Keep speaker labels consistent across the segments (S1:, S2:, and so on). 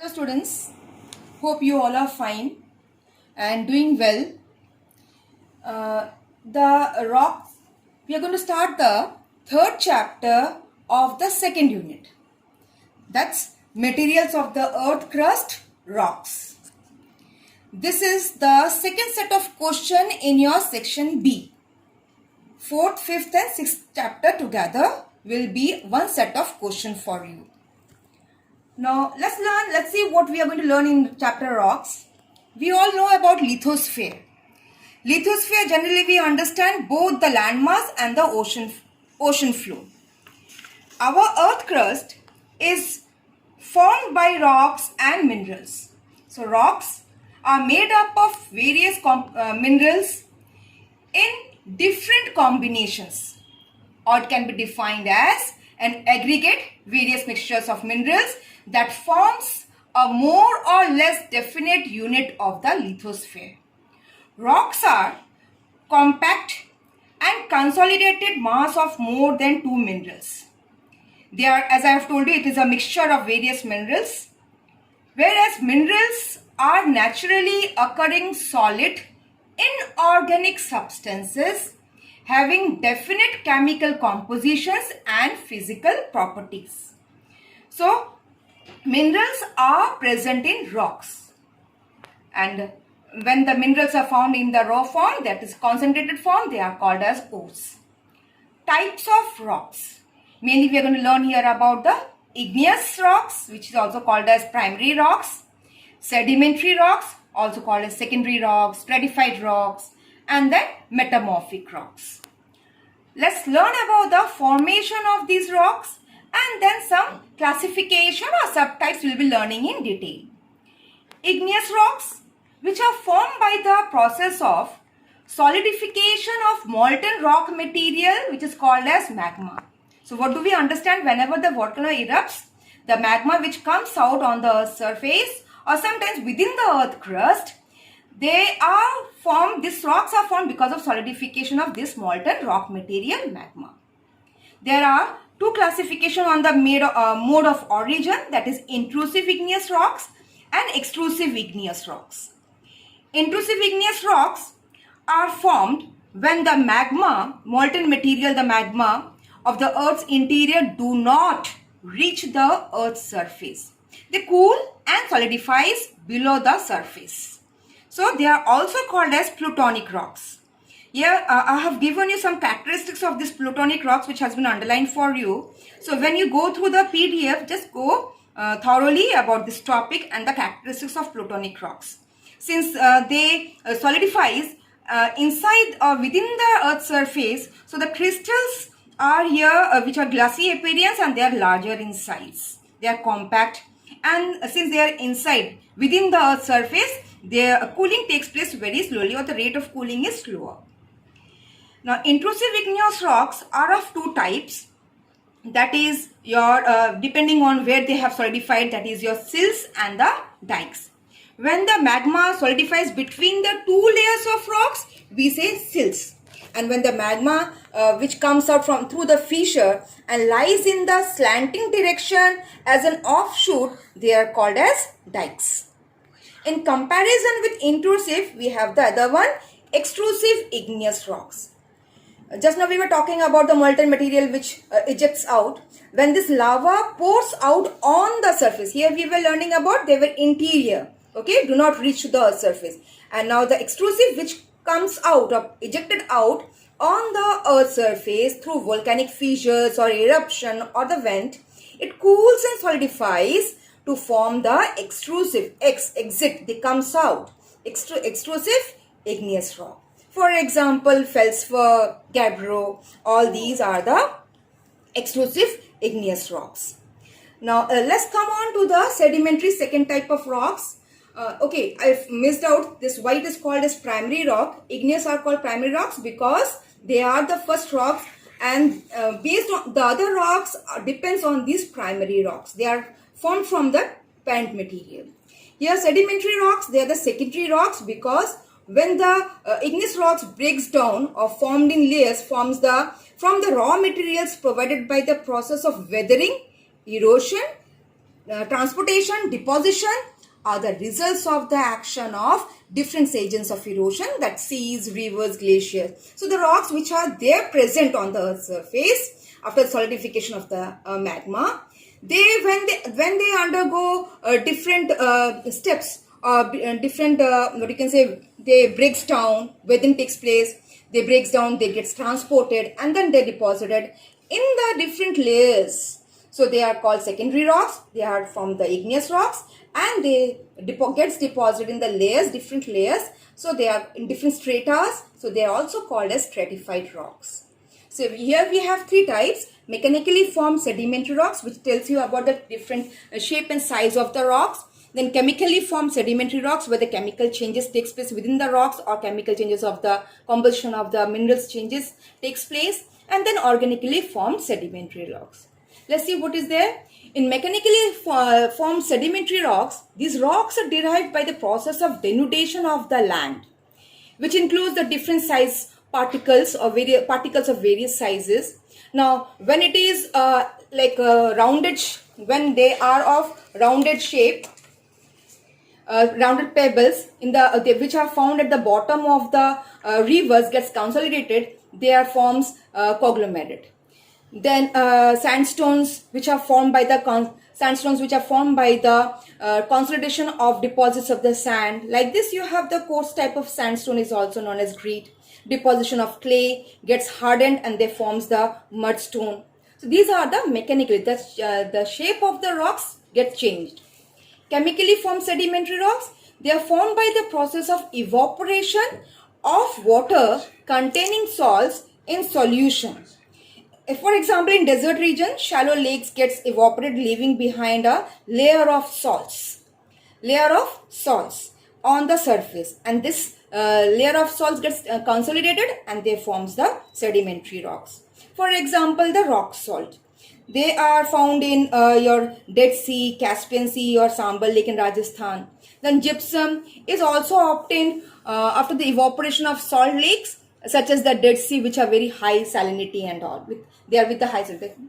S1: Hello students, hope you all are fine and doing well. The rocks, we are going to start the third chapter of the second unit. That's materials of the earth crust, rocks. This is the second set of question in your section B. Fourth, fifth and sixth chapter together will be one set of question for you. Now let's see what we are going to learn in chapter rocks. We all know about lithosphere. Lithosphere, generally we understand both the landmass and the ocean floor. Our earth crust is formed by rocks and minerals. So rocks are made up of various minerals in different combinations, or it can be defined as an aggregate, various mixtures of minerals that forms a more or less definite unit of the lithosphere. Rocks are compact and consolidated mass of more than two minerals. They are, as I have told you, it is a mixture of various minerals, whereas minerals are naturally occurring solid inorganic substances having definite chemical compositions and physical properties. So, minerals are present in rocks, and when the minerals are found in the raw form, that is concentrated form, they are called as ores. Types of rocks. Mainly we are going to learn here about the igneous rocks, which is also called as primary rocks, sedimentary rocks, also called as secondary rocks, stratified rocks, and then metamorphic rocks. Let's learn about the formation of these rocks and then some classification or subtypes we'll be learning in detail. Igneous rocks, which are formed by the process of solidification of molten rock material, which is called as magma. So what do we understand? Whenever the volcano erupts, the magma which comes out on the earth's surface or sometimes within the earth crust, they are formed, these rocks are formed because of solidification of this molten rock material magma. There are two classifications on the mode of origin, that is intrusive igneous rocks and extrusive igneous rocks. Intrusive igneous rocks are formed when the magma, molten material, the magma of the earth's interior do not reach the earth's surface. They cool and solidifies below the surface. So they are also called as plutonic rocks. Here I have given you some characteristics of these plutonic rocks which has been underlined for you. So when you go through the PDF, just go thoroughly about this topic and the characteristics of plutonic rocks. Since they solidifies inside or within the earth's surface, so the crystals are here which are glassy appearance and they are larger in size. They are compact, and since they are inside within the earth's surface, their cooling takes place very slowly, or the rate of cooling is slower. Now, intrusive igneous rocks are of two types. That is your, depending on where they have solidified, that is your sills and the dikes. When the magma solidifies between the two layers of rocks, we say sills. And when the magma which comes out from through the fissure and lies in the slanting direction as an offshoot, they are called as dikes. In comparison with intrusive, we have the other one, extrusive igneous rocks. Just now we were talking about the molten material which ejects out. When this lava pours out on the surface, here we were learning about they were interior, okay, do not reach to the earth's surface. And now the extrusive which comes out or ejected out on the earth's surface through volcanic fissures or eruption or the vent, it cools and solidifies to form the extrusive exit, they comes out, extrusive igneous rock. For example, feldspar, gabbro, all these are the extrusive igneous rocks. Now let's come on to the sedimentary second type of rocks. Okay, I've missed out, this white is called as primary rock. Igneous are called primary rocks because they are the first rocks, and based on the other rocks depends on these primary rocks. They are formed from the parent material. Here sedimentary rocks, they are the secondary rocks because when the igneous rocks breaks down or formed in layers from the raw materials provided by the process of weathering, erosion transportation, deposition are the results of the action of different agents of erosion, that seas, rivers, glaciers. So the rocks which are there present on the Earth's surface after solidification of the magma, when they undergo different steps, different what you can say, they breaks down, weathering takes place, they breaks down, they gets transported, and then they deposited in the different layers. So they are called secondary rocks. They are from the igneous rocks, and they gets deposited in the layers, different layers. So they are in different stratas. So they are also called as stratified rocks. So here we have three types: mechanically formed sedimentary rocks, which tells you about the different shape and size of the rocks. Then chemically formed sedimentary rocks, where the chemical changes takes place within the rocks, or chemical changes of the combustion of the minerals changes takes place. And then organically formed sedimentary rocks. Let's see what is there. In mechanically formed sedimentary rocks, these rocks are derived by the process of denudation of the land, which includes the different size particles or particles of various sizes. Now, when it is rounded, when they are of rounded shape, rounded pebbles in the which are found at the bottom of the rivers gets consolidated, they are forms conglomerate. Then sandstones which are formed by the consolidation of deposits of the sand. Like this, you have the coarse type of sandstone is also known as grit. Deposition of clay gets hardened and they forms the mudstone. So these are the mechanically, the shape of the rocks get changed. Chemically formed sedimentary rocks, they are formed by the process of evaporation of water containing salts in solution. If, for example, in desert region, shallow lakes gets evaporated, leaving behind a layer of salts on the surface, and this layer of salts gets consolidated and they forms the sedimentary rocks. For example, the rock salt. They are found in your Dead Sea, Caspian Sea, or Sambal Lake in Rajasthan. Then gypsum is also obtained after the evaporation of salt lakes, such as the Dead Sea, which are very high salinity and all. They are with the high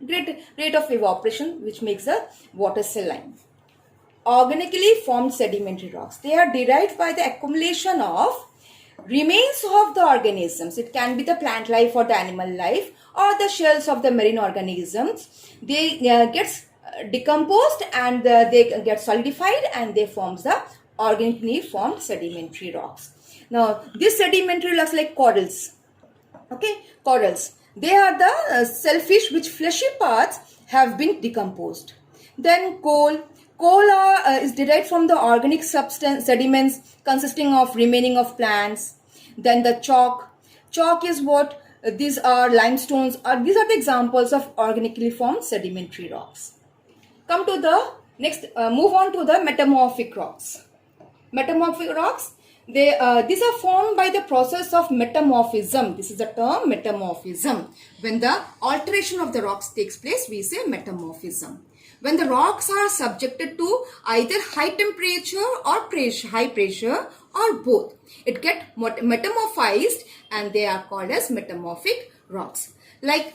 S1: great rate of evaporation, which makes the water saline. Organically formed sedimentary rocks. They are derived by the accumulation of remains of the organisms. It can be the plant life or the animal life, or the shells of the marine organisms. They gets decomposed and they get solidified, and they forms the organically formed sedimentary rocks. Now, these sedimentary rocks like corals. Okay, corals. They are the shellfish which fleshy parts have been decomposed. Then coal. Coal is derived from the organic substance sediments consisting of remaining of plants. Then the chalk. Chalk is what? These are limestones. These are the examples of organically formed sedimentary rocks. Come to the next, move on to the metamorphic rocks. Metamorphic rocks, these are formed by the process of metamorphism. This is the term metamorphism. When the alteration of the rocks takes place, we say metamorphism. When the rocks are subjected to either high temperature or high pressure or both, it gets metamorphized and they are called as metamorphic rocks. Like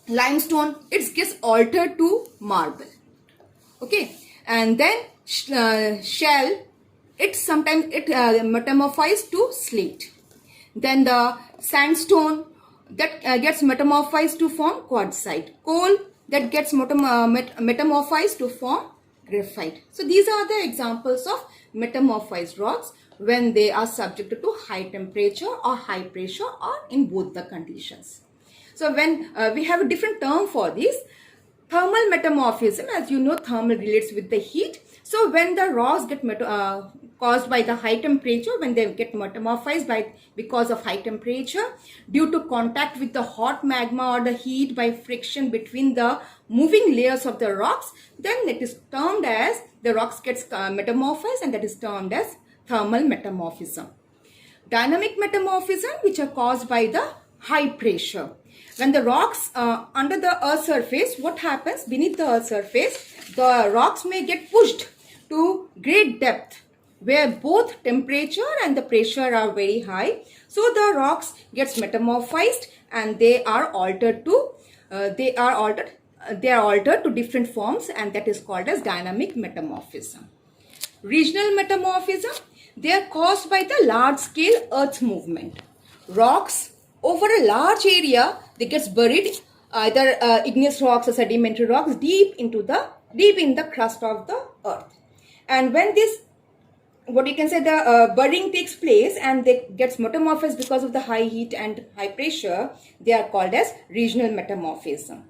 S1: limestone, it gets altered to marble. Okay, and then shell, it sometimes metamorphized to slate. Then the sandstone that gets metamorphized to form quartzite. Coal that gets metamorphized to form graphite. So these are the examples of metamorphized rocks when they are subjected to high temperature or high pressure, or in both the conditions. So when we have a different term for this, thermal metamorphism. As you know, thermal relates with the heat. So when the rocks get caused by the high temperature, when they get metamorphized because of high temperature due to contact with the hot magma or the heat by friction between the moving layers of the rocks, then it is termed as the rocks gets metamorphized, and that is termed as thermal metamorphism. Dynamic metamorphism, which are caused by the high pressure. When the rocks under the earth's surface, what happens beneath the earth's surface? The rocks may get pushed to great depth where both temperature and the pressure are very high. So the rocks gets metamorphized and they are altered they are altered to different forms, and that is called as dynamic metamorphism. Regional metamorphism, they are caused by the large scale earth movement. Rocks over a large area, they gets buried, either igneous rocks or sedimentary rocks, deep in the crust of the earth. And when this, what you can say, the budding takes place and they gets metamorphosed because of the high heat and high pressure, they are called as regional metamorphism.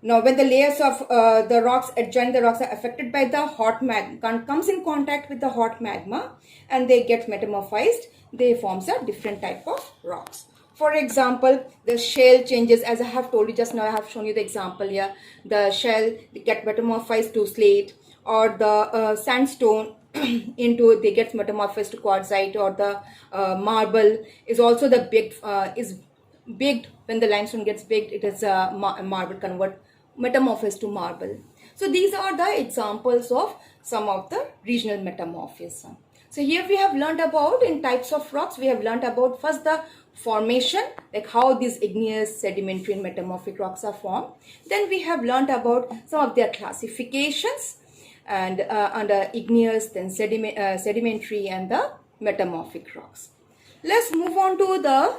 S1: Now, when the layers of the rocks adjoining the rocks are affected by the hot magma, comes in contact with the hot magma, and they get metamorphized, they forms a different type of rocks. For example, the shell changes, as I have told you just now, I have shown you the example here. The shell get metamorphized to slate, or the sandstone they get metamorphosed to quartzite, or the marble is also the baked. When the limestone gets baked, it is marble metamorphosed to marble. So these are the examples of some of the regional metamorphism. So here we have learned about, in types of rocks, we have learned about first the formation, like how these igneous, sedimentary and metamorphic rocks are formed. Then we have learned about some of their classifications, and under igneous, then sedimentary and the metamorphic rocks. Let's move on to the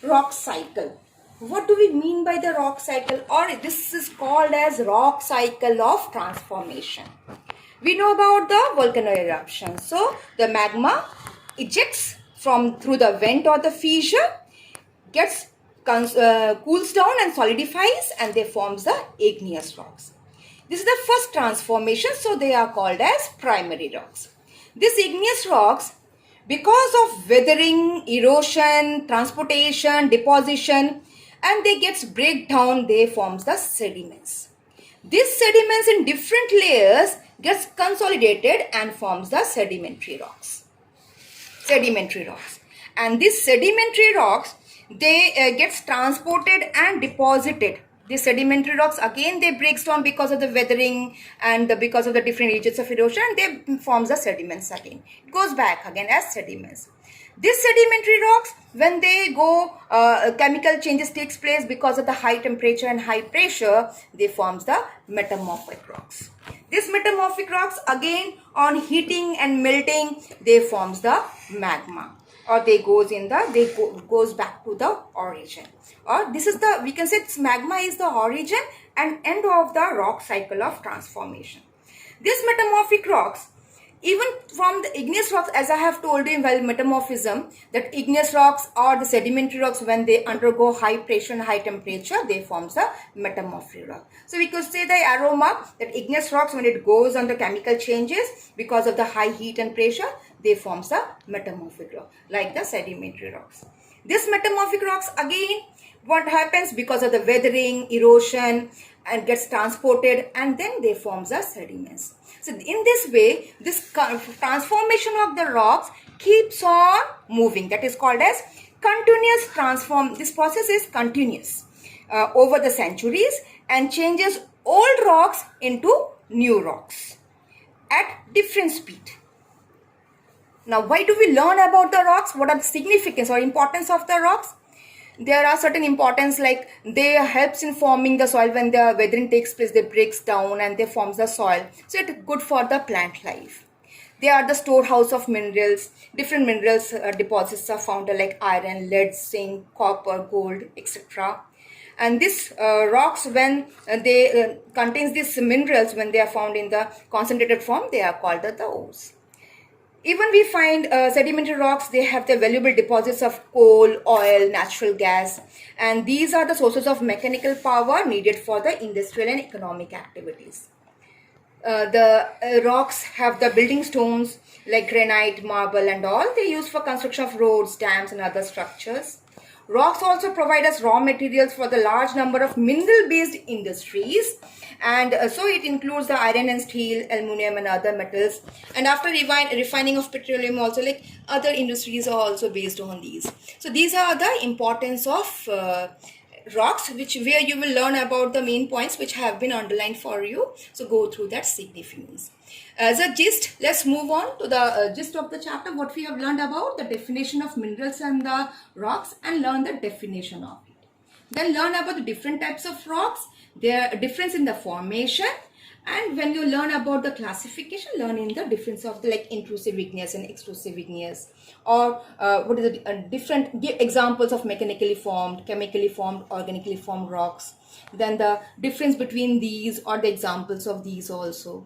S1: rock cycle. What do we mean by the rock cycle? Or this is called as rock cycle of transformation. We know about the volcano eruption. So the magma ejects through the vent or the fissure, cools down and solidifies, and they forms the igneous rocks. This is the first transformation, so they are called as primary rocks. These igneous rocks, because of weathering, erosion, transportation, deposition, and they gets break down, they forms the sediments. These sediments in different layers gets consolidated and forms the sedimentary rocks. And these sedimentary rocks, they gets transported and deposited. The sedimentary rocks, again, they breaks down because of the weathering and because of the different agents of erosion, and they forms the sediments again. It goes back again as sediments. These sedimentary rocks, when they go, chemical changes takes place because of the high temperature and high pressure, they forms the metamorphic rocks. These metamorphic rocks, again, on heating and melting, they forms the magma, or goes back to the origin. Or this is we can say magma is the origin and end of the rock cycle of transformation. These metamorphic rocks, even from the igneous rocks, as I have told you while metamorphism, that igneous rocks or the sedimentary rocks, when they undergo high pressure and high temperature, they forms the metamorphic rock. So we could say the aroma that igneous rocks, when it goes under chemical changes because of the high heat and pressure, they forms the metamorphic rock, like the sedimentary rocks. These metamorphic rocks, again, what happens because of the weathering, erosion, and gets transported, and then they forms the sediments. So in this way, this transformation of the rocks keeps on moving. That is called as continuous transform. This process is continuous over the centuries and changes old rocks into new rocks at different speed. Now, why do we learn about the rocks? What are the significance or importance of the rocks? There are certain importance, like they helps in forming the soil. When the weathering takes place, they breaks down and they forms the soil. So it's good for the plant life. They are the storehouse of minerals. Different minerals deposits are found like iron, lead, zinc, copper, gold, etc. And these rocks, when they contains these minerals, when they are found in the concentrated form, they are called the ores. Even we find sedimentary rocks, they have the valuable deposits of coal, oil, natural gas, and these are the sources of mechanical power needed for the industrial and economic activities. The rocks have the building stones like granite, marble and all. They use for construction of roads, dams and other structures. Rocks also provide us raw materials for the large number of mineral-based industries, and so it includes the iron and steel, aluminum and other metals. And after refining of petroleum also, like other industries are also based on these. So these are the importance of rocks, where you will learn about the main points which have been underlined for you. So go through that significance. As a gist, let's move on to the gist of the chapter. What we have learned about the definition of minerals and the rocks, and learn the definition of it. Then learn about the different types of rocks, their difference in the formation, and when you learn about the classification, learn in the difference of the like intrusive igneous and extrusive igneous, or what is the different, give examples of mechanically formed, chemically formed, organically formed rocks, then the difference between these or the examples of these also.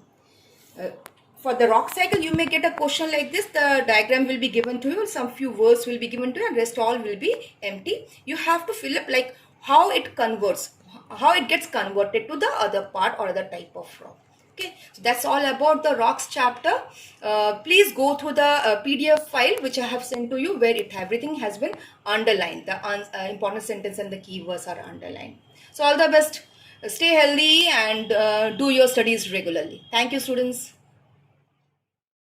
S1: For the rock cycle, you may get a question like this. The diagram will be given to you, some few words will be given to you, and rest all will be empty. You have to fill up like how it converts, how it gets converted to the other part or other type of rock. Okay, so that's all about the rocks chapter. Please go through the PDF file which I have sent to you, where everything has been underlined. The important sentence and the keywords are underlined. So all the best. Stay healthy and do your studies regularly. Thank you, students.